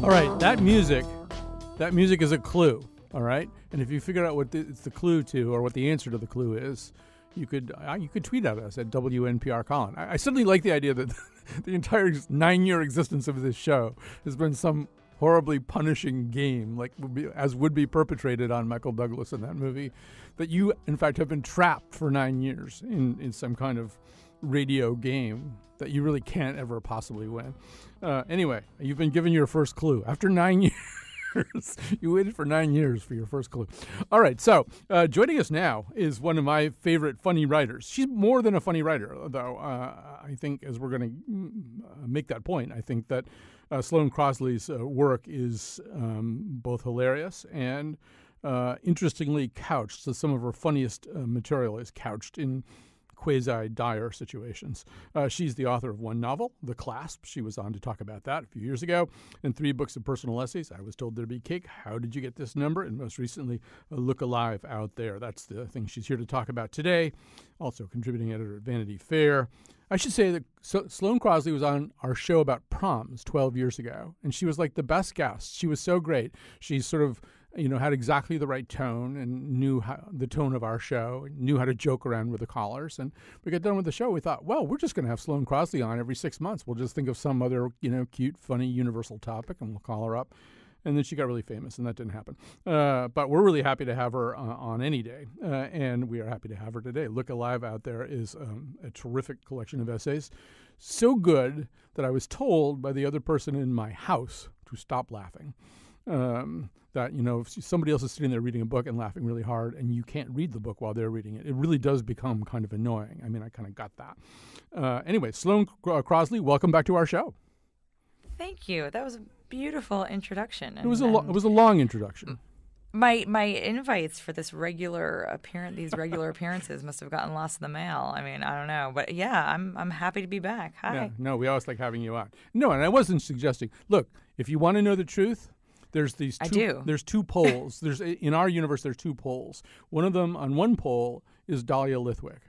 All right, that music is a clue. All right, and if you figure out what it's the clue to, or what the answer to the clue is, you could tweet at us at WNPR Colin. I suddenly like the idea that the entire 9-year existence of this show has been some horribly punishing game, like would be perpetrated on Michael Douglas in that movie, that you in fact have been trapped for 9 years in some kind of radio game that you really can't ever possibly win. Anyway, you've been given your first clue after 9 years. You waited for 9 years for your first clue. All right, so joining us now is one of my favorite funny writers. She's more than a funny writer, though. I think, as we're going to make that point, I think that Sloane Crosley's work is both hilarious and interestingly couched. So some of her funniest material is couched in quasi-dire situations. She's the author of one novel, The Clasp. She was on to talk about that a few years ago. And 3 books of personal essays, I Was Told There'd Be Cake, How Did You Get This Number? And most recently, Look Alive Out There. That's the thing she's here to talk about today. Also contributing editor at Vanity Fair. I should say that Sloane Crosley was on our show about proms 12 years ago, and she was like the best guest. She was so great. She sort of had exactly the right tone and knew the tone of our show, and knew how to joke around with the callers. And we got done with the show. We thought, well, we're just going to have Sloane Crosley on every 6 months. We'll just think of some other, cute, funny, universal topic, and we'll call her up. And then she got really famous, and that didn't happen. But we're really happy to have her on any day, and we are happy to have her today. Look Alive Out There is a terrific collection of essays, so good that I was told by the other person in my house to stop laughing. That, if somebody else is sitting there reading a book and laughing really hard and you can't read the book while they're reading it, it really does become kind of annoying. I mean, I kind of got that. Anyway, Sloane Crosley, welcome back to our show. Thank you. That was a beautiful introduction. It was a long introduction. My invites for these regular appearances must have gotten lost in the mail. I mean, I don't know, but yeah, I'm happy to be back. Hi. Yeah, no, we always like having you on. No, and I wasn't suggesting. Look, if you want to know the truth, there's these two. There's 2 polls. In our universe, there's 2 polls. One of them, on one poll, is Dahlia Lithwick,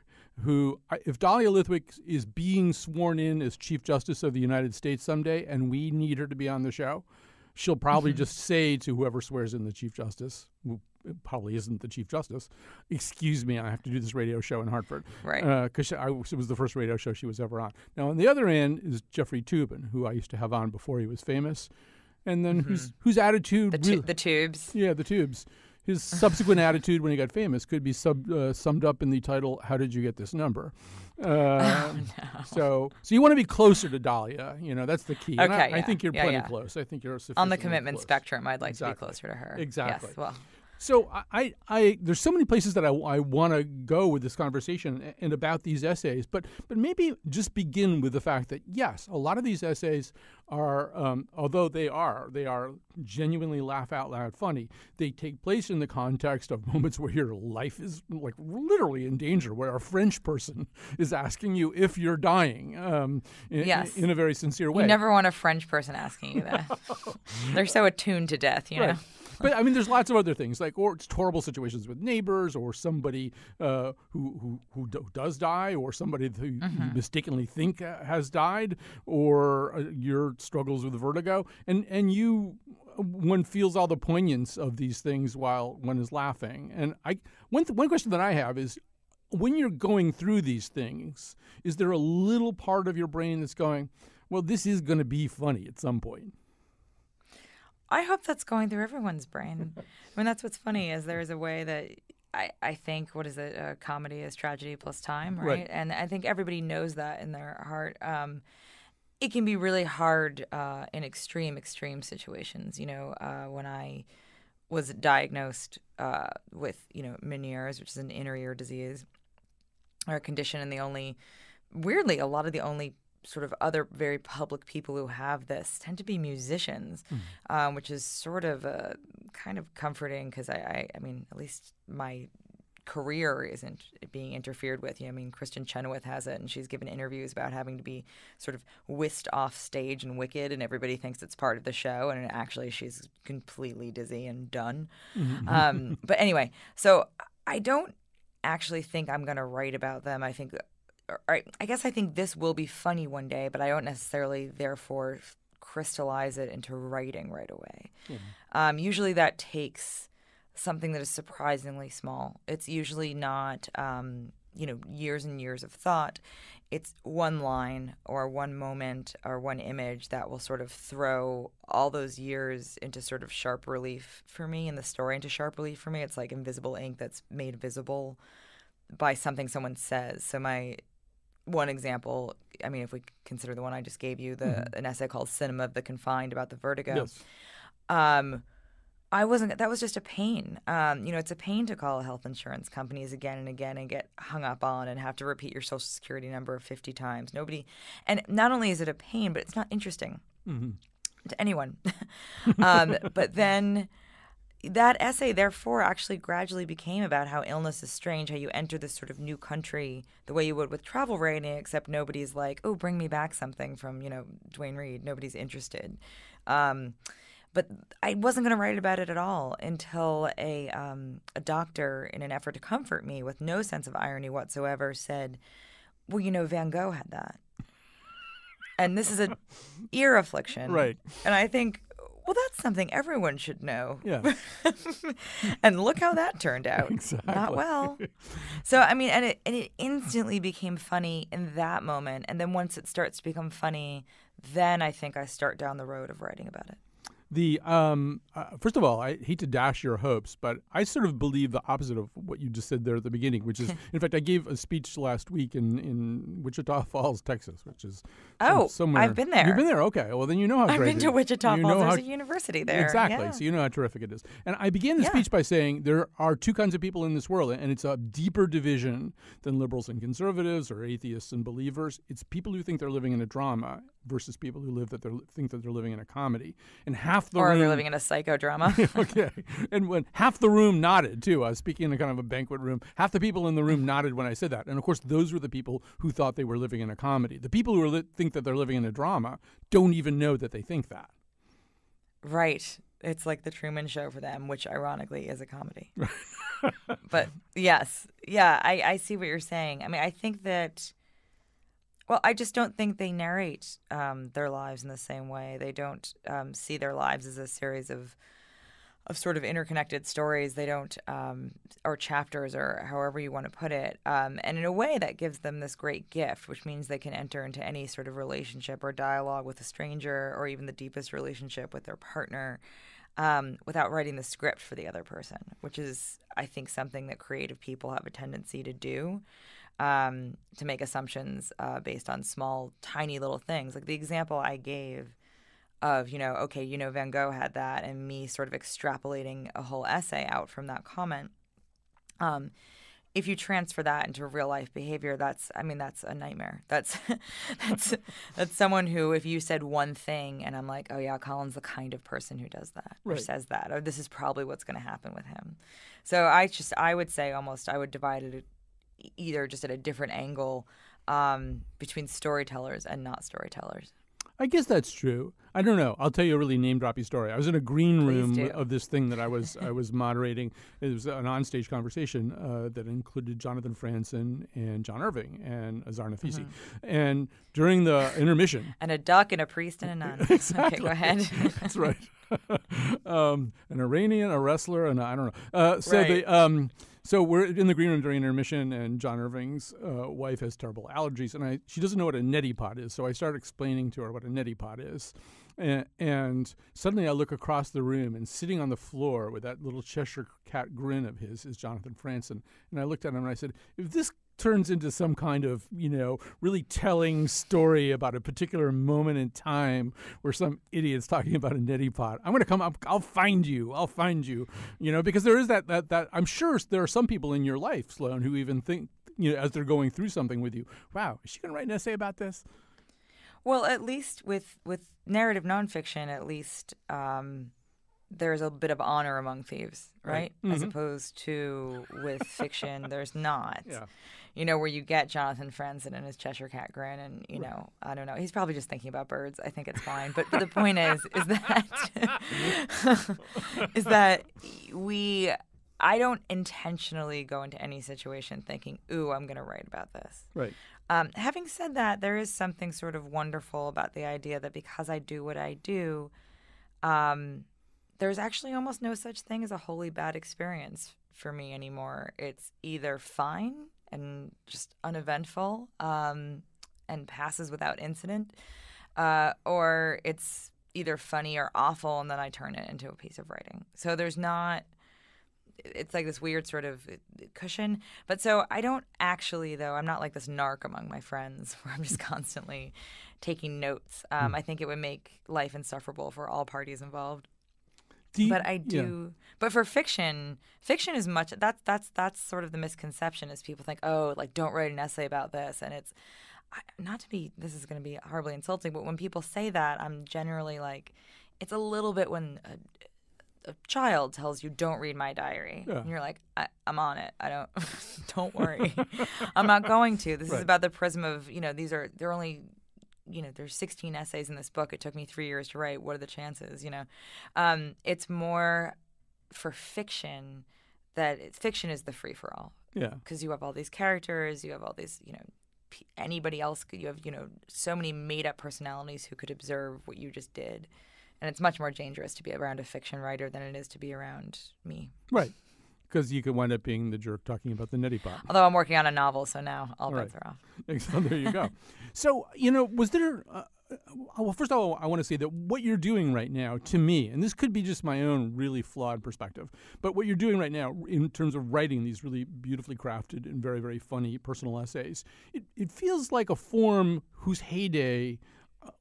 who, if Dahlia Lithwick is being sworn in as Chief Justice of the United States someday, and we need her to be on the show, she'll probably just say to whoever swears in the Chief Justice, who probably isn't the Chief Justice, excuse me, I have to do this radio show in Hartford. Right. Because it was the first radio show she was ever on. Now, on the other end is Jeffrey Toobin, who I used to have on before he was famous. And then whose attitude... The Tubes. Yeah, the Tubes. His subsequent attitude when he got famous could be summed up in the title, How Did You Get This Number? No. So you want to be closer to Dahlia. That's the key. Okay, I think you're plenty close. I think you're sufficiently on the commitment close. Spectrum. I'd like to be closer to her. Exactly. Yes, well... So I there's so many places that I want to go with this conversation and about these essays, but maybe just begin with the fact that, yes, a lot of these essays are, although they are genuinely laugh out loud funny, they take place in the context of moments where your life is like literally in danger, where a French person is asking you if you're dying in a very sincere way. You never want a French person asking you that. They're so attuned to death, you know. But I mean, there's lots of other things, like or it's horrible situations with neighbors, or somebody who does die, or somebody who you mistakenly think has died, or your struggles with vertigo, and one feels all the poignance of these things while one is laughing. And one question that I have is, when you're going through these things, is there a little part of your brain that's going, well, this is going to be funny at some point? I hope that's going through everyone's brain. I mean, that's what's funny, is there is a way that I think, what is it, comedy is tragedy plus time, right? And I think everybody knows that in their heart. It can be really hard in extreme situations. When I was diagnosed with, Meniere's, which is an inner ear disease or a condition, and weirdly, a lot of the only sort of other very public people who have this tend to be musicians, which is sort of kind of comforting, because I mean, at least my career isn't being interfered with. Kristen Chenoweth has it, and she's given interviews about having to be sort of whisked off stage in Wicked, and everybody thinks it's part of the show, and actually she's completely dizzy and done. But anyway, so I don't actually think I'm going to write about them. I guess I think this will be funny one day, but I don't necessarily therefore crystallize it into writing right away. Yeah. Usually that takes something that is surprisingly small. It's usually not, years and years of thought. It's one line or one moment or one image that will sort of throw all those years into sort of sharp relief for me, and the story into sharp relief for me. It's like invisible ink that's made visible by something someone says. So my one example, I mean, if we consider the one I just gave you, an essay called Cinema of the Confined about the vertigo. Yes. That was just a pain. It's a pain to call health insurance companies again and again and get hung up on and have to repeat your social security number 50 times. And not only is it a pain, but it's not interesting to anyone. But then that essay, therefore, actually gradually became about how illness is strange, how you enter this sort of new country the way you would with travel writing, except nobody's like, oh, bring me back something from, Duane Reade. Nobody's interested. But I wasn't going to write about it at all until a doctor, in an effort to comfort me with no sense of irony whatsoever, said, well, Van Gogh had that. And this is an ear affliction. Right. And I think, well, that's something everyone should know. Yeah. And look how that turned out. Exactly. Not well. So, I mean, and it instantly became funny in that moment. And then once it starts to become funny, then I think I start down the road of writing about it. First of all, I hate to dash your hopes, but I sort of believe the opposite of what you just said there at the beginning, which is, in fact, I gave a speech last week in Wichita Falls, Texas, which is somewhere. I've been there. You've been there? Okay. Well, then you know how great it is. I've been to Wichita Falls. There's a university there. Exactly. Yeah. So you know how terrific it is. And I began the speech by saying there are two kinds of people in this world, and it's a deeper division than liberals and conservatives or atheists and believers. It's people who think they're living in a drama versus people who think that they're living in a comedy. And half the room, they're living in a psychodrama. Okay. And when half the room nodded, too. I was speaking in a kind of a banquet room. Half the people in the room nodded when I said that. And, of course, those were the people who thought they were living in a comedy. The people who think that they're living in a drama don't even know that they think that. Right. It's like the Truman Show for them, which, ironically, is a comedy. But, yes. Yeah, I see what you're saying. I mean, I think that... Well, I just don't think they narrate their lives in the same way. They don't see their lives as a series of sort of interconnected stories. They don't, or chapters, or however you want to put it. And in a way, that gives them this great gift, which means they can enter into any sort of relationship or dialogue with a stranger, or even the deepest relationship with their partner, without writing the script for the other person, which is, I think, something that creative people have a tendency to do. To make assumptions based on small, tiny little things. Like the example I gave of, Van Gogh had that, and me sort of extrapolating a whole essay out from that comment. If you transfer that into real life behavior, that's a nightmare. That's someone who, if you said one thing and I'm like, oh yeah, Colin's the kind of person who does that, or says that, or this is probably what's going to happen with him. So I would say I would divide it either just at a different angle between storytellers and not storytellers. I guess that's true. I don't know. I'll tell you a really name-droppy story. I was in a green room of this thing that I was moderating. It was an onstage conversation that included Jonathan Franzen and John Irving and Azar Nafisi. And during the intermission... And a duck and a priest and a nun. Exactly. Okay, go ahead. That's right. An Iranian, a wrestler, and I don't know. So we're in the green room during intermission, and John Irving's wife has terrible allergies, and she doesn't know what a neti pot is. So I start explaining to her what a neti pot is. And suddenly I look across the room, and sitting on the floor with that little Cheshire cat grin of his is Jonathan Franzen. And I looked at him and I said, if this turns into some kind of, really telling story about a particular moment in time where some idiot's talking about a neti pot, I'm going to come up, I'll find you, because there is that I'm sure there are some people in your life, Sloan, who even think, as they're going through something with you, wow, is she going to write an essay about this? Well, at least with narrative nonfiction, at least there's a bit of honor among thieves, right? Mm-hmm. As opposed to with fiction, there's not. Yeah. Where you get Jonathan Franzen and his Cheshire cat grin, and I don't know. He's probably just thinking about birds. I think it's fine. But the point is that is that we I don't intentionally go into any situation thinking, ooh, I'm going to write about this. Right. Having said that, there is something sort of wonderful about the idea that because I do what I do, there's actually almost no such thing as a wholly bad experience for me anymore. It's either fine and just uneventful and passes without incident, or it's either funny or awful, and then I turn it into a piece of writing. So there's not... It's like this weird sort of cushion. But so I don't actually, though, I'm not like this narc among my friends where I'm just constantly taking notes. I think it would make life insufferable for all parties involved. But I do. Yeah. But for fiction is much. That's sort of the misconception is people think, oh, like don't write an essay about this, and it's not to be. This is going to be horribly insulting, but when people say that, I'm generally like, it's a little bit when a child tells you don't read my diary, and you're like, I'm on it. I don't. Don't worry, I'm not going to. This is about the prism of they're only. There's 16 essays in this book. It took me 3 years to write. What are the chances? It's more for fiction that fiction is the free for all. Yeah. Because you have all these characters, you have all these, anybody else. You have, so many made up personalities who could observe what you just did, and it's much more dangerous to be around a fiction writer than it is to be around me. Right. Because you could wind up being the jerk talking about the neti pot. Although I'm working on a novel, so now all bets are off. So there you go. So, was there... well, first of all, I want to say that what you're doing right now, to me, and this could be just my own really flawed perspective, but what you're doing right now in terms of writing these really beautifully crafted and very, very funny personal essays, it feels like a form whose heyday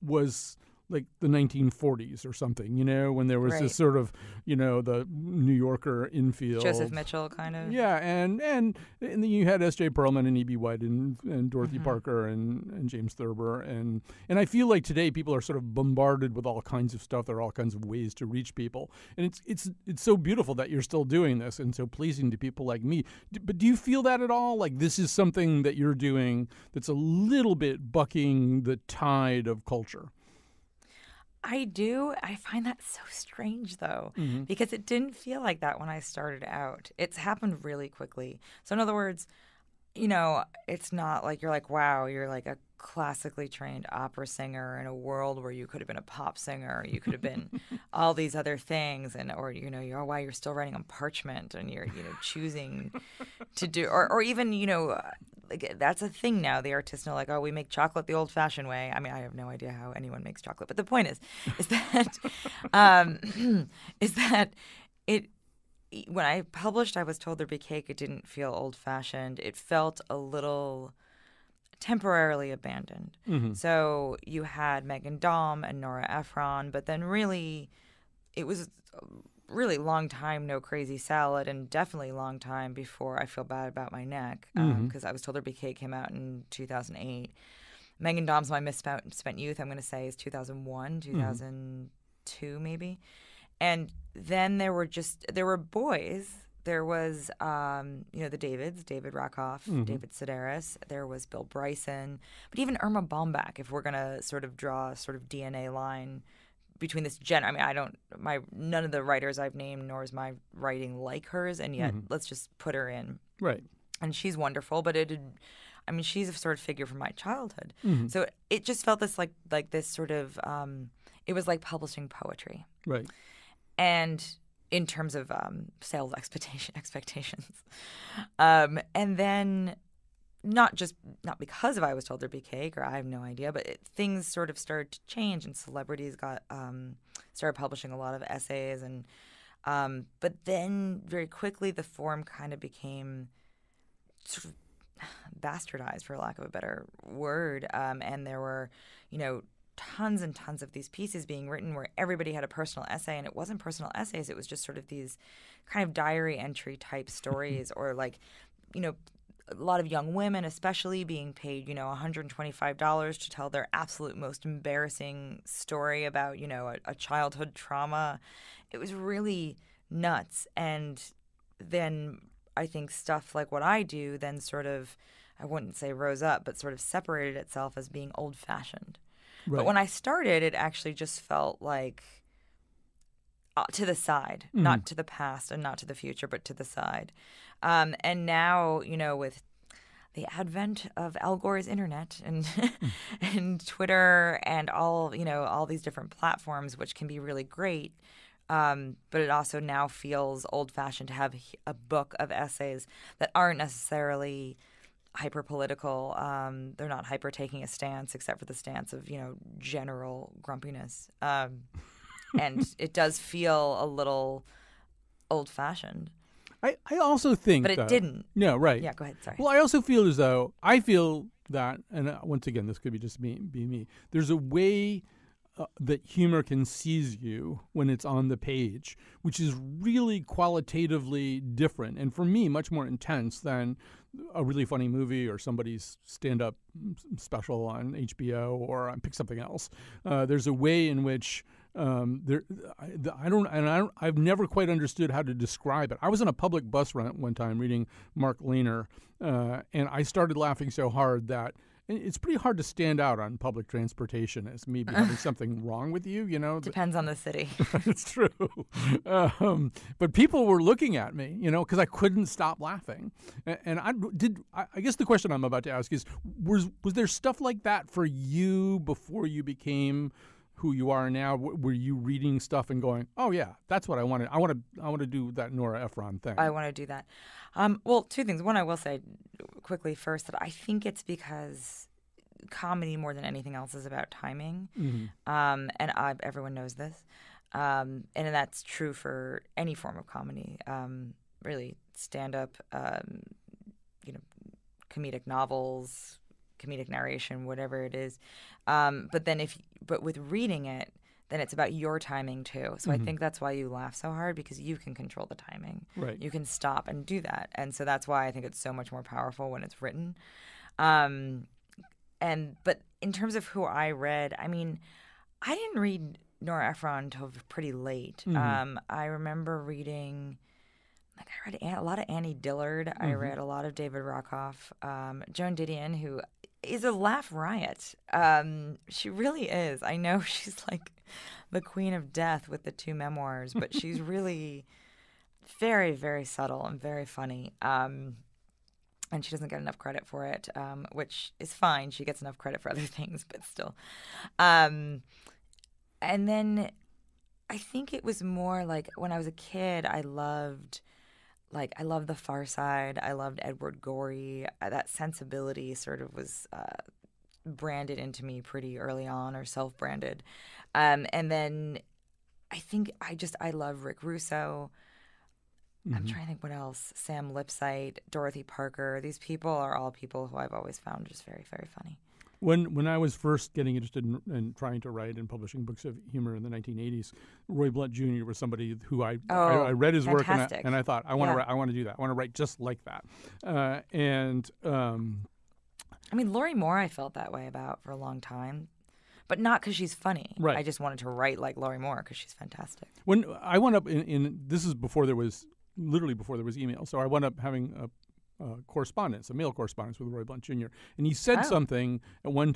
was... like the 1940s or something, when there was this sort of, the New Yorker infield. Joseph Mitchell kind of. Yeah, and then you had S.J. Perlman and E.B. White and Dorothy Parker and James Thurber. And I feel like today people are sort of bombarded with all kinds of stuff. There are all kinds of ways to reach people. And it's so beautiful that you're still doing this and so pleasing to people like me. But do you feel that at all? Like this is something that you're doing that's a little bit bucking the tide of culture? I do. I find that so strange, though, because it didn't feel like that when I started out. It's happened really quickly. So in other words, it's not like you're like, wow, you're like a classically trained opera singer in a world where you could have been a pop singer. You could have been all these other things. Or you're still writing on parchment and you're, choosing to do, or even, like that's a thing now. The artists know, like, oh, we make chocolate the old-fashioned way. I mean, I have no idea how anyone makes chocolate, but the point is that is that it. When I published, I was told there'd be cake. It didn't feel old-fashioned. It felt a little temporarily abandoned. So you had Megan Daum and Nora Ephron, but then really, it was really long time No Crazy Salad, and definitely long time before I Feel Bad About My Neck, because I Was Told There'd Be Cake came out in 2008. Megan Daum's My Misspent Youth, I'm going to say, is 2001, 2002 maybe. And then there were boys. There was, the Davids, David Rakoff, David Sedaris. There was Bill Bryson. But even Irma Baumbach, if we're going to sort of draw a sort of DNA line between this I mean, none of the writers I've named, nor is my writing like hers, and yet let's just put her in. Right. And she's wonderful, but she's a sort of figure from my childhood. So it just felt like this sort of, it was like publishing poetry. Right. And in terms of sales expectations. And then not because of I Was Told There'd Be Cake, or I have no idea, but things sort of started to change, and celebrities started publishing a lot of essays, and but then very quickly the form kind of became sort of bastardized, for lack of a better word, and there were, tons and tons of these pieces being written where everybody had a personal essay, and it wasn't personal essays. It was just sort of these kind of diary entry type stories, or like, a lot of young women especially being paid, $125 to tell their absolute most embarrassing story about, a childhood trauma. It was really nuts. And then I think stuff like what I do then sort of, I wouldn't say rose up, but sort of separated itself as being old-fashioned. Right. But when I started, it actually just felt like to the side, not to the past and not to the future, but to the side. And now, with the advent of Al Gore's internet and and Twitter and all these different platforms, which can be really great, but it also now feels old-fashioned to have a book of essays that aren't necessarily hyper-political. They're not hyper taking a stance, except for the stance of general grumpiness. And it does feel a little old-fashioned. I also think but it didn't. No, right. Yeah, go ahead. Sorry. Well, I also feel as though that, and once again, this could be just me. There's a way that humor can seize you when it's on the page, which is really qualitatively different, and for me, much more intense than a really funny movie or somebody's stand-up special on HBO or pick something else. There's a way in which I've never quite understood how to describe it. I was on a public bus one time reading Mark Lehner, and I started laughing so hard that it's pretty hard to stand out on public transportation as maybe having something wrong with you, Depends on the city. It's true. But people were looking at me, because I couldn't stop laughing. And I guess the question I'm about to ask is, was there stuff like that for you before you became who you are now? Were you reading stuff and going, "Oh yeah, that's what I wanted. I want to do that Nora Ephron thing." I want to do that. Well, two things. One, I will say quickly first that I think it's because comedy more than anything else is about timing, and everyone knows this, and that's true for any form of comedy. Really, stand-up, comedic novels, comedic narration, whatever it is. But with reading it, then it's about your timing too. So I think that's why you laugh so hard, because you can control the timing. Right. You can stop and do that. And so that's why I think it's so much more powerful when it's written. But in terms of who I read, I mean, I didn't read Nora Ephron until pretty late. I remember reading, I read a lot of Annie Dillard. I read a lot of David Rockoff. Joan Didion, who is a laugh riot. She really is. I know she's like the queen of death with the 2 memoirs, but she's really very, very subtle and very funny. And she doesn't get enough credit for it, which is fine. She gets enough credit for other things, but still. And then I think it was more like when I was a kid, I loved The Far Side. I loved Edward Gorey. That sensibility sort of was branded into me pretty early on, or self-branded. And then I think I love Rick Russo. I'm trying to think what else. Sam Lipsyte, Dorothy Parker. These people are all people who I've always found just very, very funny. When I was first getting interested in trying to write and publishing books of humor in the 1980s, Roy Blunt Jr. was somebody who I read his work and I thought I want to do that. I want to write just like that. I mean, Lori Moore, I felt that way about for a long time. But not because she's funny. Right. I just wanted to write like Lori Moore because she's fantastic. When I wound up in this is before there was email, so I wound up having a mail correspondence with Roy Blunt Jr. And he said something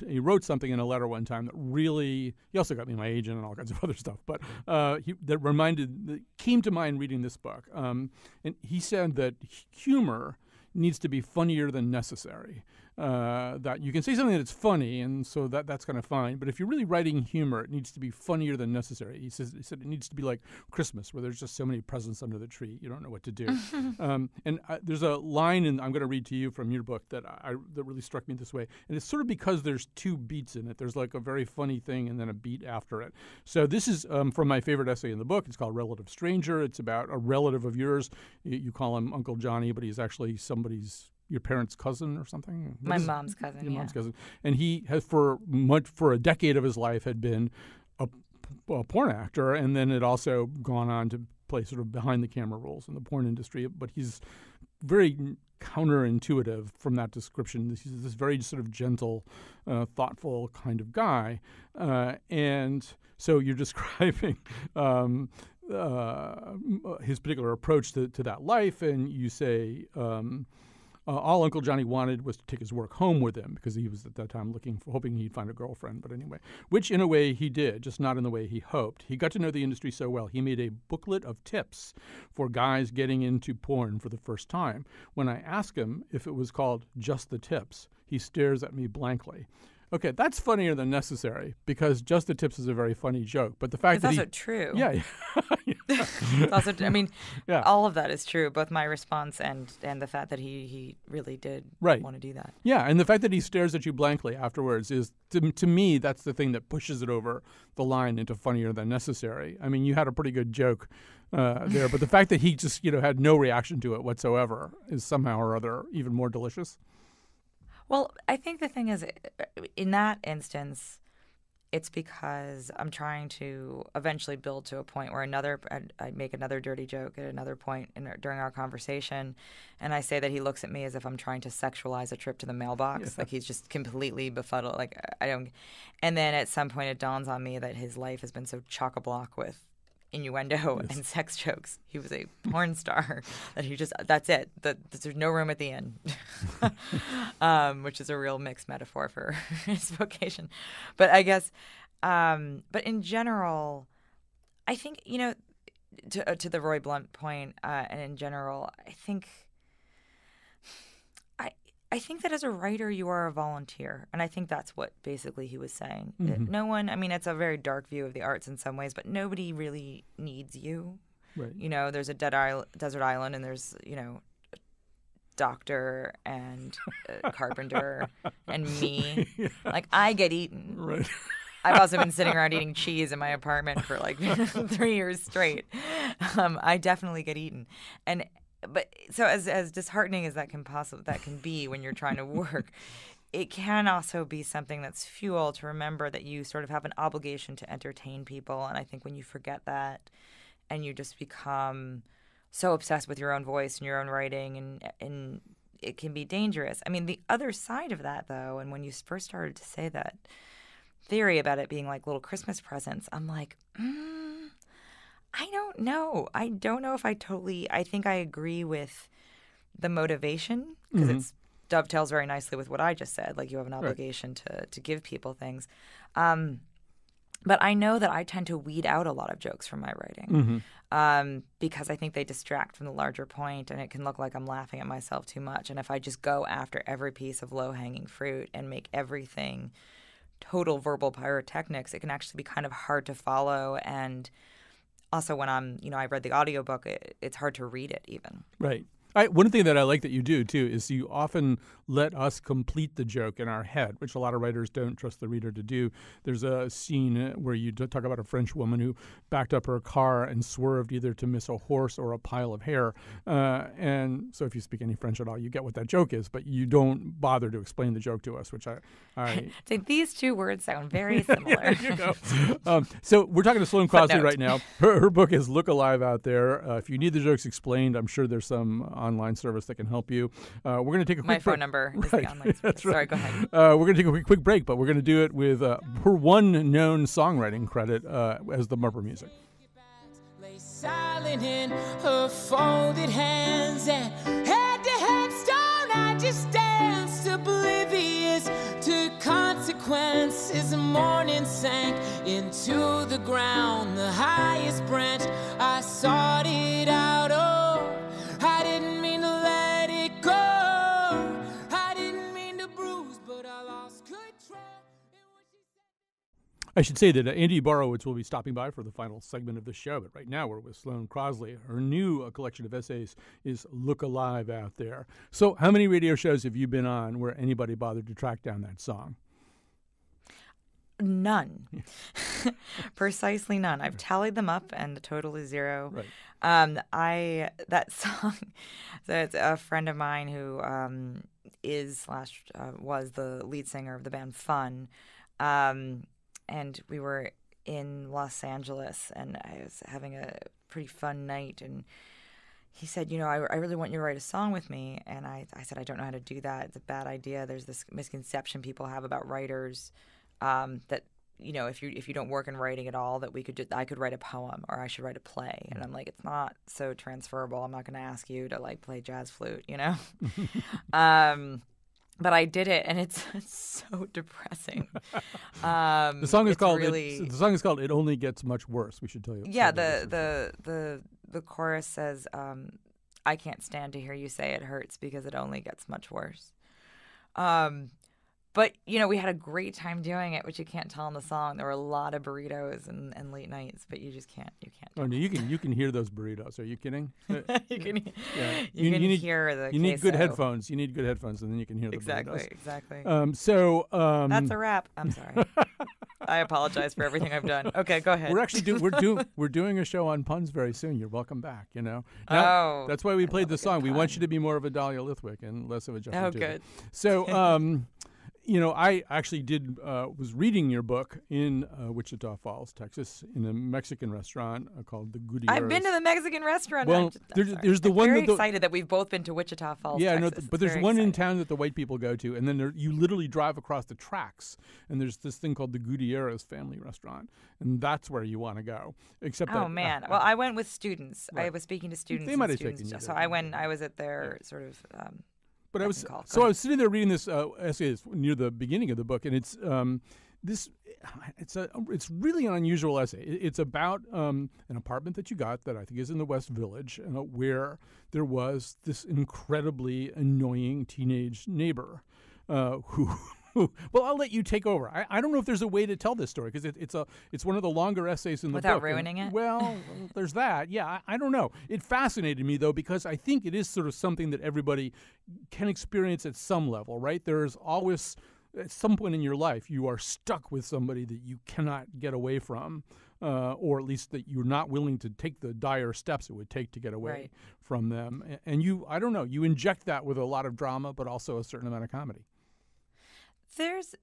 he wrote something in a letter one time that really, he also got me my agent and all kinds of other stuff, but that came to mind reading this book. And he said that humor needs to be funnier than necessary. That you can say something that's funny, and so that's kind of fine. But if you're really writing humor, it needs to be funnier than necessary. He said it needs to be like Christmas, where there's just so many presents under the tree, you don't know what to do. There's a line, and I'm going to read to you from your book that really struck me this way. And it's sort of because there's 2 beats in it. There's like a very funny thing and then a beat after it. So this is from my favorite essay in the book. It's called Relative Stranger. It's about a relative of yours. You call him Uncle Johnny, but he's actually your parents' cousin or something? My mom's cousin, Your mom's cousin. And he has for a decade of his life had been a porn actor, and then had also gone on to play sort of behind-the-camera roles in the porn industry. But he's very counterintuitive from that description. He's this very sort of gentle, thoughtful kind of guy. And so you're describing his particular approach to that life, and you say All Uncle Johnny wanted was to take his work home with him because he was at that time hoping he'd find a girlfriend. But anyway, which in a way he did, just not in the way he hoped. He got to know the industry so well, he made a booklet of tips for guys getting into porn for the first time. When I ask him if it was called Just the Tips, he stares at me blankly. Okay, that's funnier than necessary because Just the Tips is a very funny joke. But the fact it's that also true. Yeah. It's also, I mean, all of that is true, both my response and the fact that he really did want to do that. Yeah, and the fact that he stares at you blankly afterwards is, to me, that's the thing that pushes it over the line into funnier than necessary. I mean, you had a pretty good joke there, but the fact that he just, had no reaction to it whatsoever is somehow or other even more delicious. Well, I think the thing is, in that instance, it's because I'm trying to eventually build to a point where I make another dirty joke at another point during our conversation, and I say that he looks at me as if I'm trying to sexualize a trip to the mailbox, like he's just completely befuddled. Like I don't, and then at some point it dawns on me that his life has been so chock-a-block with innuendo and sex jokes. He was a porn star that's it. There's no room at the inn, which is a real mixed metaphor for his vocation. But I guess, but in general, I think, to the Roy Blunt point, and in general, I think that as a writer, you are a volunteer. And I think that's what basically he was saying. Mm-hmm. No one, I mean, it's a very dark view of the arts in some ways, but nobody really needs you. Right. There's a desert island and there's, a doctor and a carpenter and me. Like, I get eaten. Right. I've also been sitting around eating cheese in my apartment for like 3 years straight. I definitely get eaten. But so as disheartening as that can be when you're trying to work, it can also be something that's fuel to remember that you sort of have an obligation to entertain people. And I think when you forget that and you just become so obsessed with your own voice and your own writing, and it can be dangerous. I mean, the other side of that, though, and when you first started to say that theory about it being like little Christmas presents, I'm like, I don't know. I don't know if I think I agree with the motivation because it dovetails very nicely with what I just said. Like, you have an obligation to give people things. But I know that I tend to weed out a lot of jokes from my writing because I think they distract from the larger point, and it can look like I'm laughing at myself too much. And if I just go after every piece of low-hanging fruit and make everything total verbal pyrotechnics, it can actually be kind of hard to follow. And also, when I read the audiobook, it's hard to read it even. Right. One thing that I like that you do, too, is you often let us complete the joke in our head, which a lot of writers don't trust the reader to do. There's a scene where you talk about a French woman who backed up her car and swerved either to miss a horse or a pile of hair. And so if you speak any French at all, you get what that joke is, but you don't bother to explain the joke to us, which I so these two words sound very similar. So we're talking to Sloane Crosley right now. Her book is Look Alive Out There. If you need the jokes explained, I'm sure there's some online service that can help you. We're going to take a quick break. My phone number is the online service. That's right. Sorry, go ahead. We're going to take a quick break, but we're going to do it with her one known songwriting credit as the Murper Music. Lay silent in her folded hands, and head to headstone I just danced, oblivious to consequences. The morning sank into the ground, the highest branch I sought it out. Oh, I didn't mean to let it go. I didn't mean to bruise, but I lost control. I should say that Andy Borowitz will be stopping by for the final segment of the show, but right now we're with Sloane Crosley. Her new collection of essays is Look Alive Out There. So how many radio shows have you been on where anybody bothered to track down that song? None. Precisely none. I've tallied them up, and the total is 0. Right. That song, so it's a friend of mine who was the lead singer of the band Fun, and we were in Los Angeles, and I was having a pretty fun night, and he said, I really want you to write a song with me. And I said, I don't know how to do that. It's a bad idea. There's this misconception people have about writers that, if you don't work in writing at all, that I could write a poem or I should write a play. And I'm like, it's not so transferable. I'm not going to ask you to like play jazz flute, But I did it, and it's so depressing. The song is called "It Only Gets Much Worse." We should tell you. Yeah, the chorus says, "I can't stand to hear you say it hurts because it only gets much worse." But, we had a great time doing it, which you can't tell in the song. There were a lot of burritos and late nights, but you just can't. Oh, no, you can hear those burritos. Are you kidding? You can hear the queso. You need good headphones. You need good headphones, and then you can hear the burritos. Exactly. That's a wrap. I'm sorry. I apologize for everything I've done. Okay, go ahead. We're actually we're doing a show on puns very soon. You're welcome back. Now, that's why we played the song. We want you to be more of a Dahlia Lithwick and less of a Justin. Oh, good. So, I actually was reading your book in Wichita Falls, Texas, in a Mexican restaurant called the Gutierrez. I've been to the Mexican restaurant. Well, there's the one. I'm very excited that we've both been to Wichita Falls, Texas. But there's one in town that the white people go to, and then you literally drive across the tracks, and there's this thing called the Gutierrez family restaurant, and that's where you want to go. Except man. Well, I went with students. Right. I was speaking to students. They might have taken you. So I was at their sort of. But I was sitting there reading this essay near the beginning of the book, and it's it's really an unusual essay. It's about an apartment that you got that I think is in the West Village, where there was this incredibly annoying teenage neighbor who. Well, I'll let you take over. I don't know if there's a way to tell this story because it's one of the longer essays in the book. Without ruining it? Well, there's that. Yeah, I don't know. It fascinated me, though, because I think it is sort of something that everybody can experience at some level, right? There's always, at some point in your life, you are stuck with somebody that you cannot get away from, or at least that you're not willing to take the dire steps it would take to get away from them. And you inject that with a lot of drama, but also a certain amount of comedy.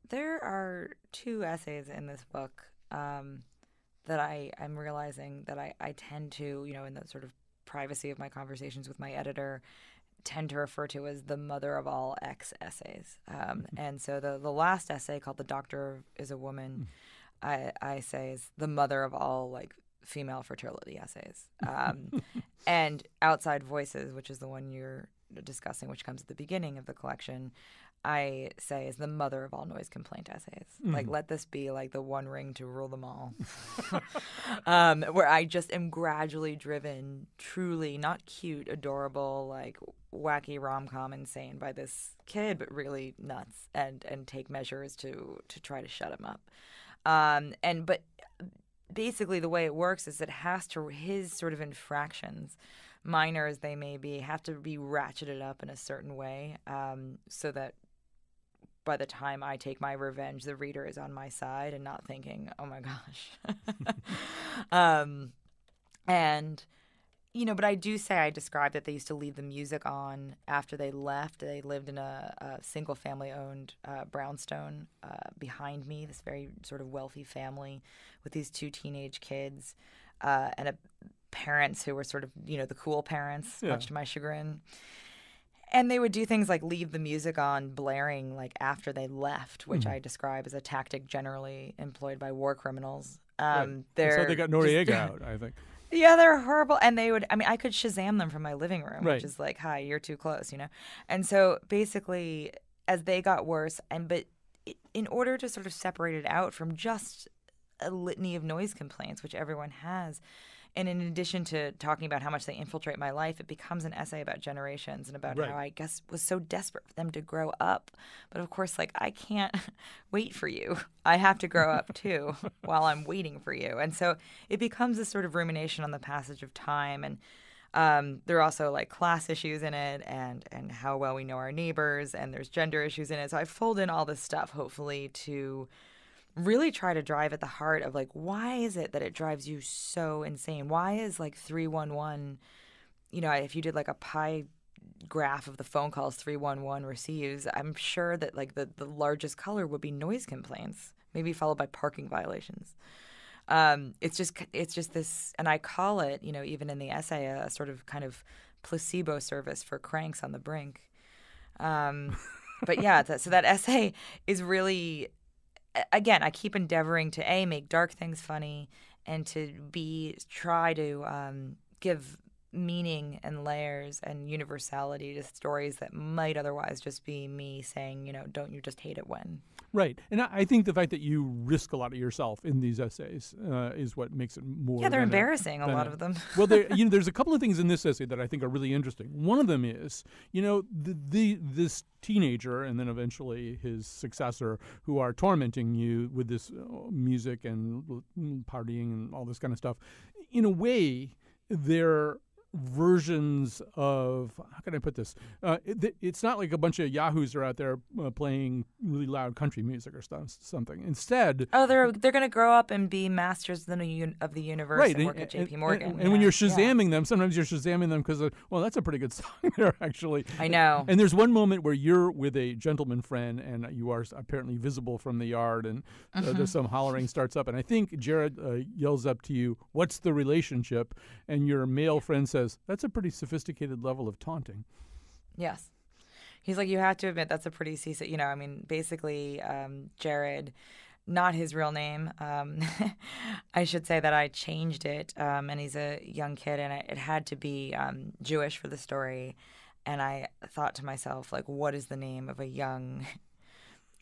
There are two essays in this book that I'm realizing that I tend to, in the sort of privacy of my conversations with my editor, tend to refer to as the mother of all X essays. And so the last essay, called "The Doctor is a Woman," I say is the mother of all like female fertility essays. And "Outside Voices," which is the one you're discussing, which comes at the beginning of the collection, I say is the mother of all noise complaint essays. Like, let this be like the one ring to rule them all. Where I just am gradually driven, truly not cute, adorable, like wacky rom-com insane by this kid, but really nuts, and take measures to try to shut him up. But basically the way it works is it has to, his sort of infractions, minor as they may be, have to be ratcheted up in a certain way, so that by the time I take my revenge, the reader is on my side and not thinking, oh my gosh. But I do say, I described that they used to leave the music on after they left. They lived in a single family owned brownstone behind me, this very sort of wealthy family with these two teenage kids and parents who were sort of, the cool parents, much to my chagrin. And they would do things like leave the music on blaring like after they left, which I describe as a tactic generally employed by war criminals. That's how they got Noriega out, I think. Yeah, they're horrible. And I could Shazam them from my living room, which is like, hi, you're too close, And so basically, as they got worse, but in order to sort of separate it out from just a litany of noise complaints, which everyone has, and in addition to talking about how much they infiltrate my life, it becomes an essay about generations and about how I guess was so desperate for them to grow up. But of course, like, I can't wait for you. I have to grow up too while I'm waiting for you. And so it becomes this sort of rumination on the passage of time. And there are also like class issues in it and how well we know our neighbors, and there's gender issues in it. So I fold in all this stuff, hopefully, to really try to drive at the heart of like, why is it that it drives you so insane? Why is like 311, if you did like a pie graph of the phone calls 311 receives, I'm sure that like the largest color would be noise complaints, maybe followed by parking violations. It's just this, and I call it, even in the essay, a sort of kind of placebo service for cranks on the brink. But yeah, so that essay is really again, I keep endeavoring to A, make dark things funny, and to B, try to give meaning and layers and universality to stories that might otherwise just be me saying, don't you just hate it when. Right. And I think the fact that you risk a lot of yourself in these essays is what makes it more. Yeah, they're embarrassing, a lot of them. Well, there's a couple of things in this essay that I think are really interesting. One of them is, this teenager and then eventually his successor who are tormenting you with this music and partying and all this kind of stuff. In a way, they're versions of, how can I put this? It's not like a bunch of yahoos are out there playing really loud country music or something. Instead, they're going to grow up and be masters of the universe, right, and work at J.P. Morgan. And when you're Shazamming them, sometimes you're Shazamming them because, that's a pretty good song there, actually. I know. And there's one moment where you're with a gentleman friend and you are apparently visible from the yard, and there's some hollering starts up, and I think Jared yells up to you, "What's the relationship?" And your male friend says, "That's a pretty sophisticated level of taunting." Yes. He's like, you have to admit that's a pretty basically Jared, not his real name. I should say that I changed it, and he's a young kid, and it had to be Jewish for the story. And I thought to myself, like, what is the name of a young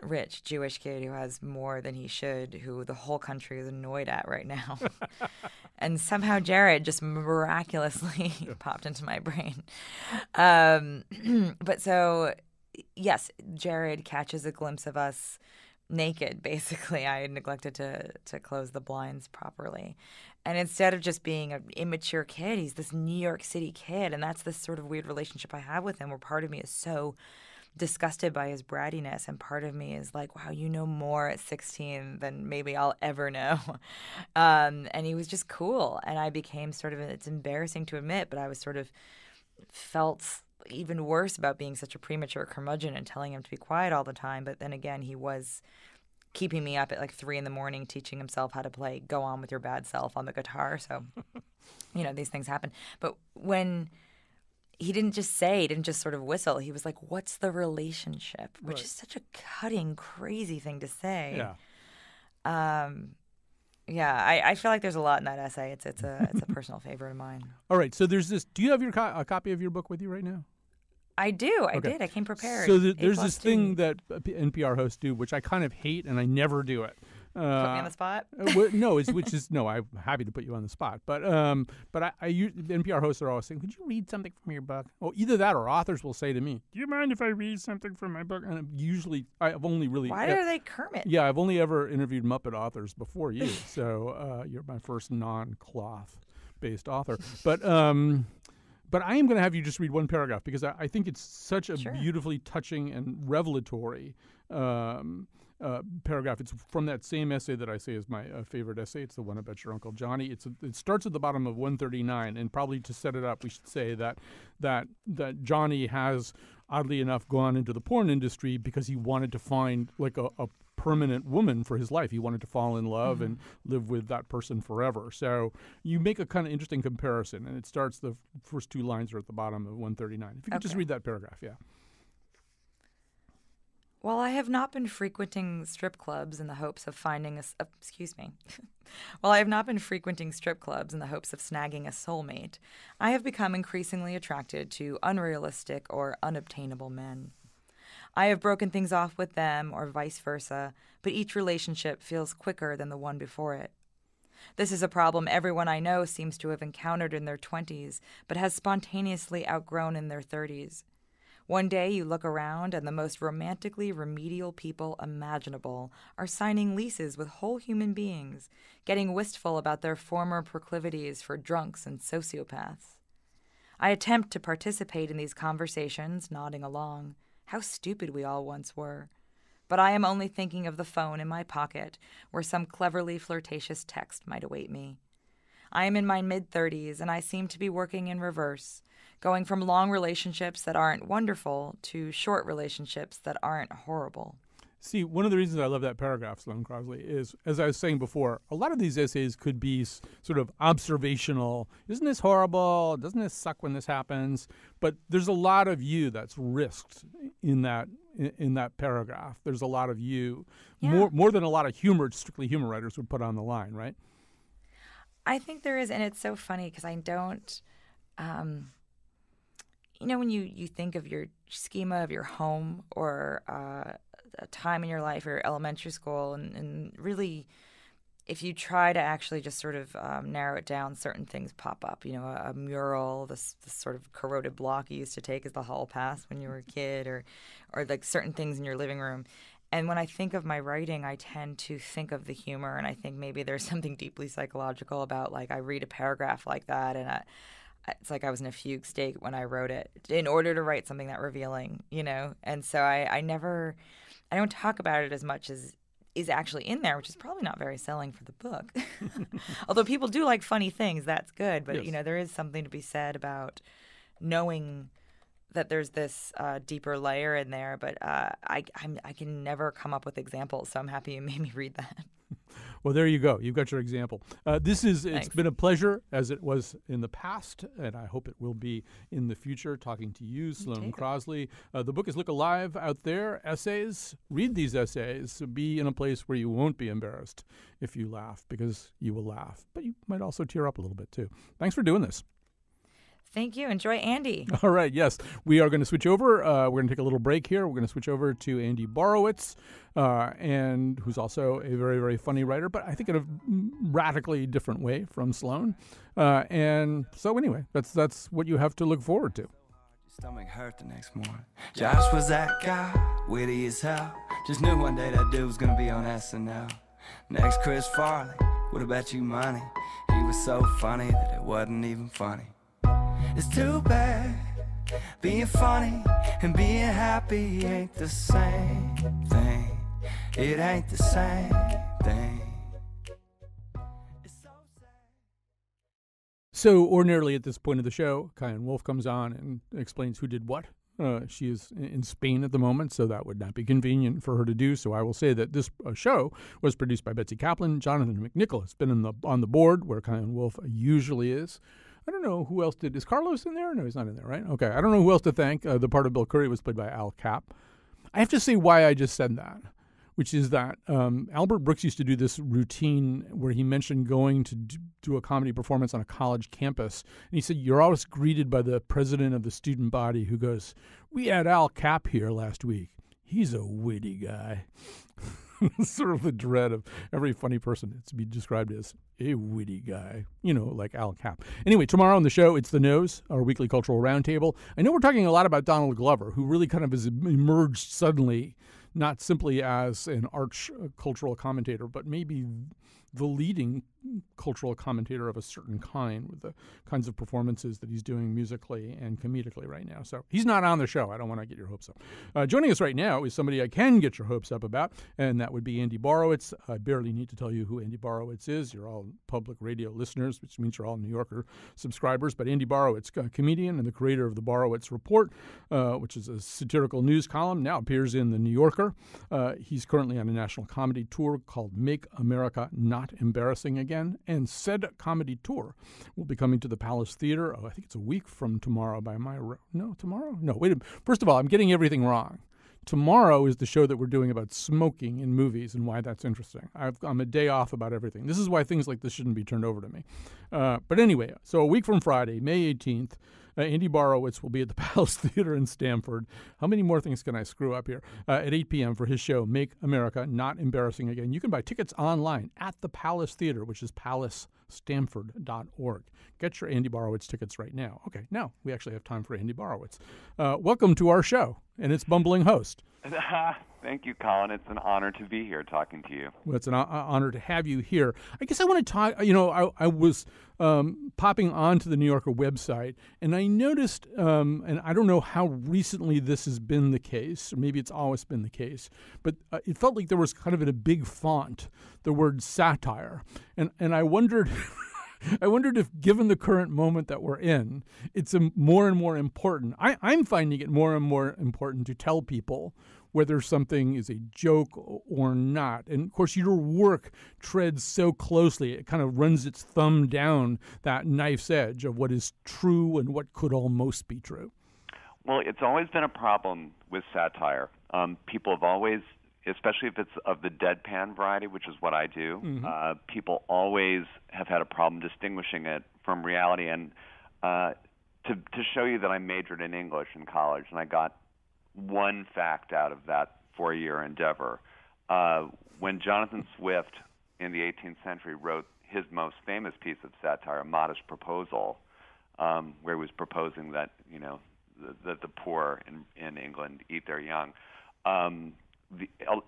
rich Jewish kid who has more than he should, who the whole country is annoyed at right now? And somehow Jared just miraculously popped into my brain. But so, yes, Jared catches a glimpse of us naked, basically. I had neglected to close the blinds properly. And instead of just being an immature kid, he's this New York City kid. And that's this sort of weird relationship I have with him, where part of me is so disgusted by his brattiness, and part of me is like, wow, you know more at 16 than maybe I'll ever know. And he was just cool, and I became sort of, it's embarrassing to admit, but I was sort of felt even worse about being such a premature curmudgeon and telling him to be quiet all the time. But then again, he was keeping me up at like 3 a.m, teaching himself how to play Go On With Your Bad Self on the guitar. So, these things happen. But when he didn't just sort of whistle. He was like, "What's the relationship?" Which is such a cutting, crazy thing to say. Yeah. I feel like there's a lot in that essay. It's a personal favorite of mine. All right. So there's this. Do you have a copy of your book with you right now? I do. I did. I came prepared. So there's this thing that NPR hosts do, which I kind of hate, and I never do it. Put me on the spot? No, I'm happy to put you on the spot. But NPR hosts are always saying, "Could you read something from your book?" Well, either that or authors will say to me, "Do you mind if I read something from my book?" And I've only really. Why are they Kermit? Yeah, I've only ever interviewed Muppet authors before you, so you're my first non-cloth-based author. But I am going to have you just read one paragraph because I think it's such a beautifully touching and revelatory paragraph. It's from that same essay that I say is my favorite essay. It's the one about your Uncle Johnny. It starts at the bottom of 139, and probably to set it up, we should say that Johnny has, oddly enough, gone into the porn industry because he wanted to find like a permanent woman for his life. He wanted to fall in love and live with that person forever. So you make a kind of interesting comparison, and it starts, the first 2 lines are at the bottom of 139. If you could just read that paragraph, yeah. While I have not been frequenting strip clubs in the hopes of finding While I have not been frequenting strip clubs in the hopes of snagging a soulmate, I have become increasingly attracted to unrealistic or unobtainable men. I have broken things off with them or vice versa, but each relationship feels quicker than the one before it. This is a problem everyone I know seems to have encountered in their 20s, but has spontaneously outgrown in their 30s. One day you look around and the most romantically remedial people imaginable are signing leases with whole human beings, getting wistful about their former proclivities for drunks and sociopaths. I attempt to participate in these conversations, nodding along. How stupid we all once were. But I am only thinking of the phone in my pocket, where some cleverly flirtatious text might await me. I am in my mid-30s, and I seem to be working in reverse, going from long relationships that aren't wonderful to short relationships that aren't horrible. See, one of the reasons I love that paragraph, Sloane Crosley, is, as I was saying before, a lot of these essays could be sort of observational. Isn't this horrible? Doesn't this suck when this happens? But there's a lot of you that's risked in that paragraph. There's a lot of you, more than a lot of strictly humor writers would put on the line, right? I think there is, and it's so funny because I don't, when you think of your schema of your home or a time in your life or elementary school, and really, if you try to actually just sort of narrow it down, certain things pop up. A mural, this sort of corroded block you used to take as the hall pass when you were a kid, or like certain things in your living room. And when I think of my writing, I tend to think of the humor, and I think maybe there's something deeply psychological about, like, I read a paragraph like that, and it's like I was in a fugue state when I wrote it in order to write something that revealing, And so I don't talk about it as much as is actually in there, which is probably not very selling for the book. Although people do like funny things, that's good. But, yes. There is something to be said about knowing that there's this deeper layer in there. But I can never come up with examples, so I'm happy you made me read that. Well, there you go. You've got your example. It's Thanks. been a pleasure, as it was in the past, and I hope it will be in the future, talking to you, Sloane Crosley. The book is Look Alive out there, essays. Read these essays. Be in a place where you won't be embarrassed if you laugh, because you will laugh. But you might also tear up a little bit, too. Thanks for doing this. Thank you. Enjoy Andy. All right, yes. We are going to switch over. We're going to take a little break here. We're going to switch over to Andy Borowitz, and who's also a very, very funny writer, but I think in a radically different way from Sloane. And so anyway, that's what you have to look forward to. Stomach hurt the next morning. Josh was that guy, witty as hell. Just knew one day that dude was going to be on SNL. Next, Chris Farley, would have bet you money. He was so funny that it wasn't even funny. It's too bad being funny and being happy ain't the same thing. It ain't the same thing. It's so sad. So ordinarily at this point of the show, Kyan Wolf comes on and explains who did what. She is in Spain at the moment, so that would not be convenient for her to do. So I will say that this show was produced by Betsy Kaplan. Jonathan McNichol has been on the board, where Kyan Wolf usually is. I don't know who else did. Is Carlos in there? No, he's not in there, right? Okay. I don't know who else to thank. The part of Bill Curry was played by Al Capp. I have to say why I just said that, which is that Albert Brooks used to do this routine where he mentioned going to do a comedy performance on a college campus. And he said, you're always greeted by the president of the student body who goes, we had Al Capp here last week. He's a witty guy. Sort of the dread of every funny person to be described as a witty guy, like Al Capp. Anyway, tomorrow on the show, it's The Nose, our weekly cultural roundtable. I know we're talking a lot about Donald Glover, who really kind of has emerged suddenly, not simply as an arch cultural commentator, but maybe the leading cultural commentator of a certain kind, with the kinds of performances that he's doing musically and comedically right now. So he's not on the show. I don't want to get your hopes up. Joining us right now is somebody I can get your hopes up about, and that would be Andy Borowitz. I barely need to tell you who Andy Borowitz is. You're all public radio listeners, which means you're all New Yorker subscribers. But Andy Borowitz, a comedian and the creator of the Borowitz Report, which is a satirical news column, now appears in The New Yorker. He's currently on a national comedy tour called Make America Not Embarrassing Again. And said comedy tour will be coming to the Palace Theater. I think it's a week from tomorrow by my... No, tomorrow? No, wait a minute. First of all, I'm getting everything wrong. Tomorrow is the show that we're doing about smoking in movies and why that's interesting. I'm a day off about everything. This is why things like this shouldn't be turned over to me. But anyway, so a week from Friday, May 18th, Andy Borowitz will be at the Palace Theater in Stamford. How many more things can I screw up here? At 8 p.m. for his show, Make America Not Embarrassing Again. You can buy tickets online at the Palace Theater, which is palacestamford.org. Get your Andy Borowitz tickets right now. Okay, now we actually have time for Andy Borowitz. Welcome to our show and its bumbling host. Thank you, Colin. It's an honor to be here talking to you. Well, it's an honor to have you here. I guess I want to talk, I was popping onto the New Yorker website, and I noticed, and I don't know how recently this has been the case, or maybe it's always been the case, but it felt like there was kind of in a big font the word satire. And I wondered... I wondered if, given the current moment that we're in, it's more and more important. I'm finding it more and more important to tell people whether something is a joke or not. And, of course, your work treads so closely. It kind of runs its thumb down that knife's edge of what is true and what could almost be true. Well, it's always been a problem with satire. People have always, especially if it's of the deadpan variety, which is what I do, people always have had a problem distinguishing it from reality. And to show you that I majored in English in college, and I got one fact out of that 4-year endeavor. When Jonathan Swift in the 18th century wrote his most famous piece of satire, A Modest Proposal, where he was proposing that, that the poor in England eat their young,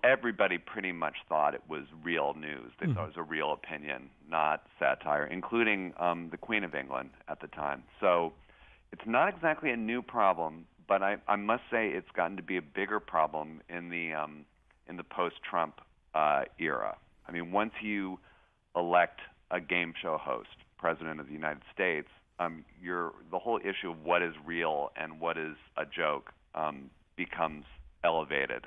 everybody pretty much thought it was real news. They thought it was a real opinion, not satire, including the Queen of England at the time. So it's not exactly a new problem, but I must say it's gotten to be a bigger problem in the post-Trump era. I mean, once you elect a game show host, President of the United States, the whole issue of what is real and what is a joke becomes elevated.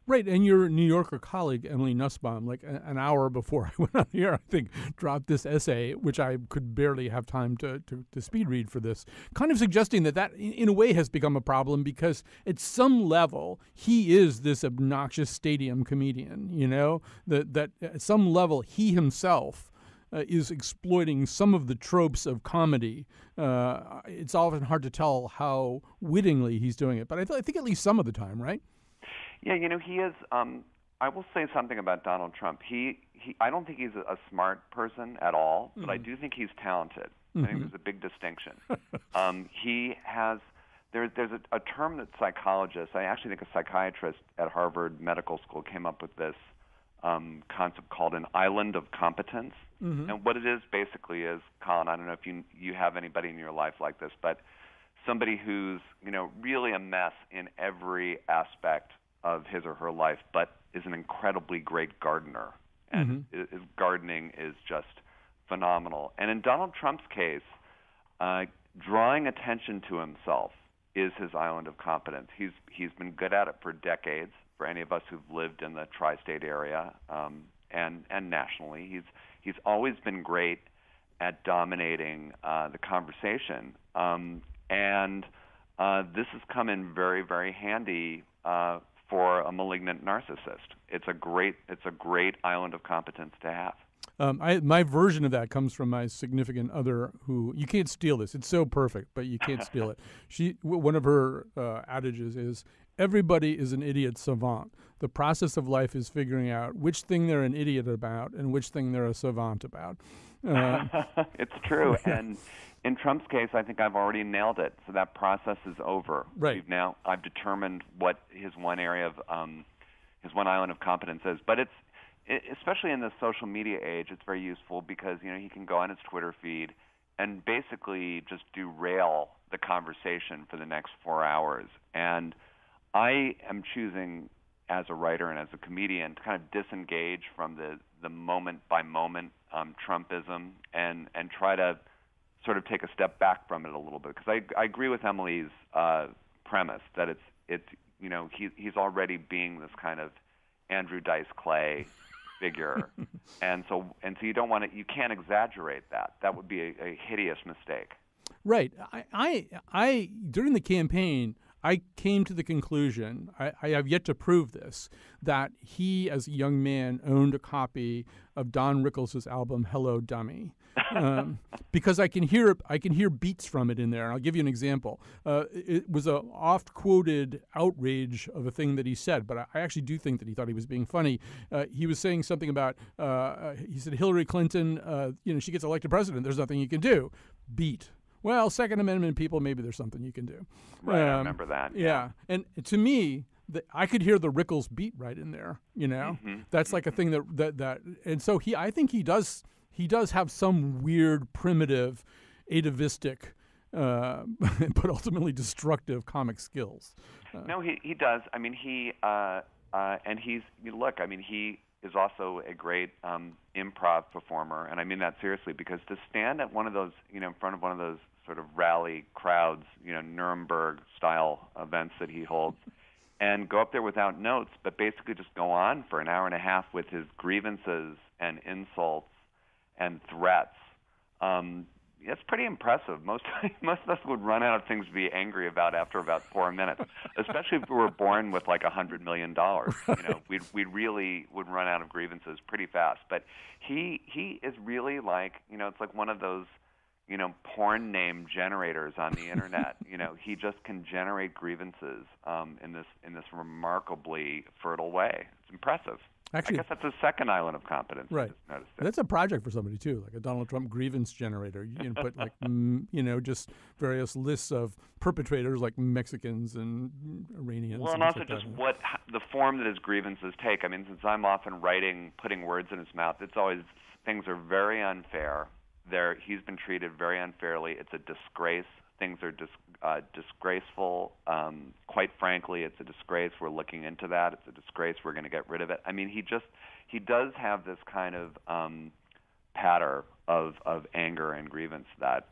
Right, and your New Yorker colleague, Emily Nussbaum, like an hour before I went on here, I think, dropped this essay, which I could barely have time to speed read for this, kind of suggesting that in a way has become a problem because at some level, he is this obnoxious stadium comedian, that at some level he himself is exploiting some of the tropes of comedy. It's often hard to tell how wittingly he's doing it, but I think at least some of the time, right? Yeah, he is. I will say something about Donald Trump. I don't think he's a smart person at all, but I do think he's talented. I think there's a big distinction. He has. There's a term that psychologists, I actually think a psychiatrist at Harvard Medical School came up with this concept called an island of competence. And what it is basically is, Colin, I don't know if you have anybody in your life like this, but somebody who's really a mess in every aspect of his or her life, but is an incredibly great gardener, and his gardening is just phenomenal. And in Donald Trump's case, drawing attention to himself is his island of competence. He's been good at it for decades. For any of us who've lived in the tri-state area and nationally, he's always been great at dominating the conversation. And this has come in very, very handy for a malignant narcissist. It's a great island of competence to have. My version of that comes from my significant other, who you can't steal this. It's so perfect, but you can't steal it. One of her adages is, everybody is an idiot savant. The process of life is figuring out which thing they're an idiot about and which thing they're a savant about. It's true. And in Trump's case, I think I've already nailed it. So that process is over. Right. I've determined what his one area of his one island of competence is. But especially in the social media age, it's very useful because he can go on his Twitter feed and basically just derail the conversation for the next 4 hours. And I am choosing, as a writer and as a comedian, to kind of disengage from the moment by moment Trumpism and try to sort of take a step back from it a little bit, because I agree with Emily's premise that he's already being this kind of Andrew Dice Clay figure, and so you can't exaggerate that. That would be a hideous mistake. Right. I during the campaign, I came to the conclusion, I have yet to prove this, that he, as a young man, owned a copy of Don Rickles' album "Hello, Dummy," because I can hear beats from it in there. And I'll give you an example. It was a oft-quoted outrage of a thing that he said, but I actually do think that he thought he was being funny. He was saying something about, he said, Hillary Clinton, she gets elected president, there's nothing you can do. Beat. Well, Second Amendment people, maybe there's something you can do. Right, I remember that. Yeah. And to me, I could hear the Rickles beat right in there. That's like a thing that and so I think he does have some weird, primitive, atavistic, but ultimately destructive comic skills. No, he does. I mean, and he's look. I mean, he is also a great improv performer, and I mean that seriously, because to stand at one of those, in front of one of those sort of rally crowds, Nuremberg-style events that he holds, and go up there without notes, but basically just go on for an hour and a half with his grievances and insults and threats. It's pretty impressive. Most of us would run out of things to be angry about after about 4 minutes, especially if we were born with like $100 million. We really would run out of grievances pretty fast. But he is really like, it's like one of those, porn name generators on the internet. He just can generate grievances in this remarkably fertile way. It's impressive. Actually, I guess that's a second island of competence. Right. That's a project for somebody too, like a Donald Trump grievance generator. You can put like just various lists of perpetrators like Mexicans and Iranians. Well, and also just what the form that his grievances take. I mean, since I'm often putting words in his mouth, it's always things are very unfair. He's been treated very unfairly. It's a disgrace. Things are disgraceful. Quite frankly, it's a disgrace. We're looking into that. It's a disgrace. We're going to get rid of it. I mean, he does have this kind of patter of anger and grievance that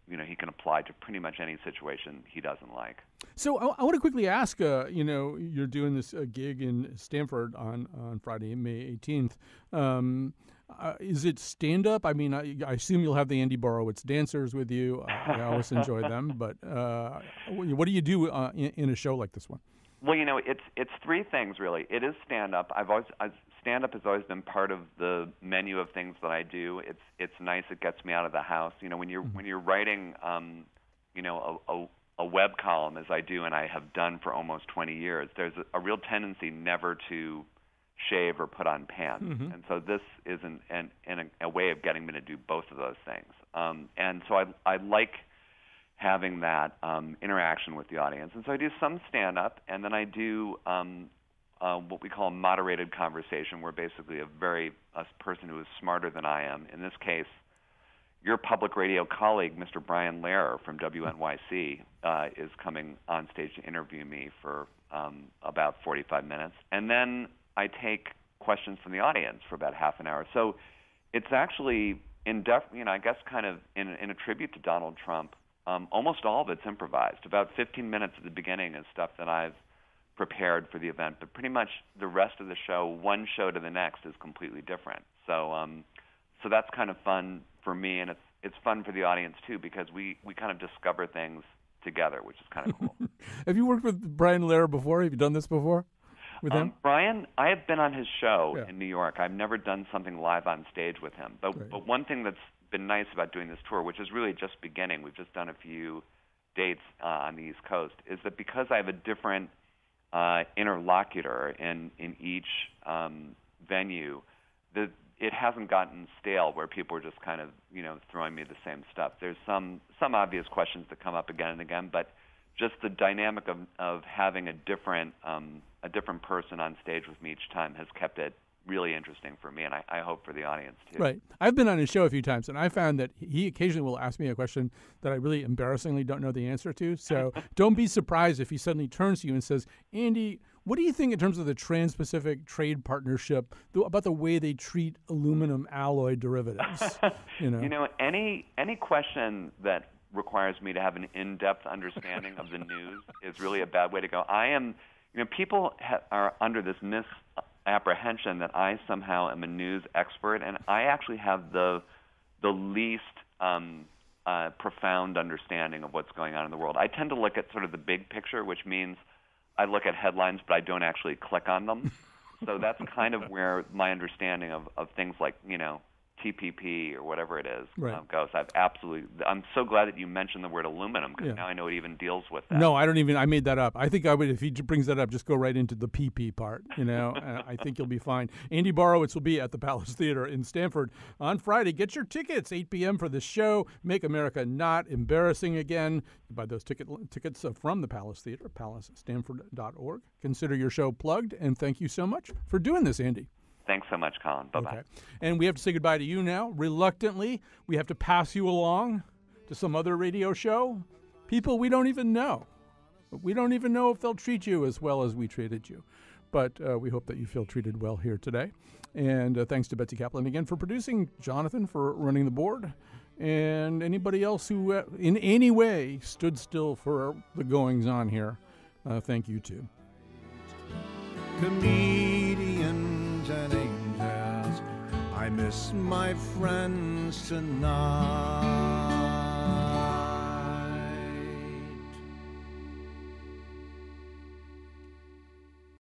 he can apply to pretty much any situation he doesn't like. So I want to quickly ask. You're doing this gig in Stamford on Friday, May 18th. Is it stand-up? I mean, I assume you'll have the Andy Borowitz dancers with you. I always enjoy them. But what do you do in a show like this one? Well, it's three things, really. It is stand-up. Stand-up has always been part of the menu of things that I do. It's nice. It gets me out of the house. When you're writing, a web column, as I do and I have done for almost 20 years, there's a real tendency never to shave or put on pants. Mm-hmm. And so this is a way of getting me to do both of those things. And so I like having that interaction with the audience. And so I do some stand-up, and then I do what we call a moderated conversation, where basically a person who is smarter than I am, in this case, your public radio colleague, Mr. Brian Lehrer from WNYC, is coming on stage to interview me for about 45 minutes. And then I take questions from the audience for about half an hour. So it's actually, I guess kind of in a tribute to Donald Trump, almost all of it's improvised. About 15 minutes at the beginning is stuff that I've prepared for the event, but pretty much the rest of the show, one show to the next, is completely different. So that's kind of fun for me, and it's fun for the audience too, because we kind of discover things together, which is kind of cool. Have you worked with Brian Lehrer before? Have you done this before with him? Brian, I have been on his show in New York. I've never done something live on stage with him. But one thing that's been nice about doing this tour, which is really just beginning, we've just done a few dates on the East Coast, is that because I have a different interlocutor in each venue, it hasn't gotten stale where people are just kind of throwing me the same stuff. There's some obvious questions that come up again and again, but just the dynamic of having a different person on stage with me each time has kept it really interesting for me, and I hope for the audience too. Right. I've been on his show a few times, and I found that he occasionally will ask me a question that I really embarrassingly don't know the answer to. So don't be surprised if he suddenly turns to you and says, "Andy, what do you think in terms of the Trans-Pacific Trade Partnership, about the way they treat aluminum alloy derivatives?" Any question that requires me to have an in-depth understanding of the news is really a bad way to go. People are under this misapprehension that I somehow am a news expert, and I actually have the least profound understanding of what's going on in the world. I tend to look at sort of the big picture, which means I look at headlines, but I don't actually click on them. So that's kind of where my understanding of things like, TPP or whatever it is goes. I'm so glad that you mentioned the word aluminum, because now I know it even deals with that. No, I made that up. I think I would, if he brings that up, just go right into the PP part, I think you'll be fine. Andy Borowitz will be at the Palace Theater in Stamford on Friday. Get your tickets, 8 p.m. for the show, Make America Not Embarrassing Again. You buy those tickets from the Palace Theater, palacestamford.org. Consider your show plugged, and thank you so much for doing this, Andy. Thanks so much, Colin. Bye-bye. Okay. And we have to say goodbye to you now. Reluctantly, we have to pass you along to some other radio show. People we don't even know. We don't even know if they'll treat you as well as we treated you. but we hope that you feel treated well here today. And thanks to Betsy Kaplan again for producing, Jonathan for running the board, and anybody else who in any way stood still for the goings-on here. Thank you, too. Comedians and angels, I miss my friends tonight.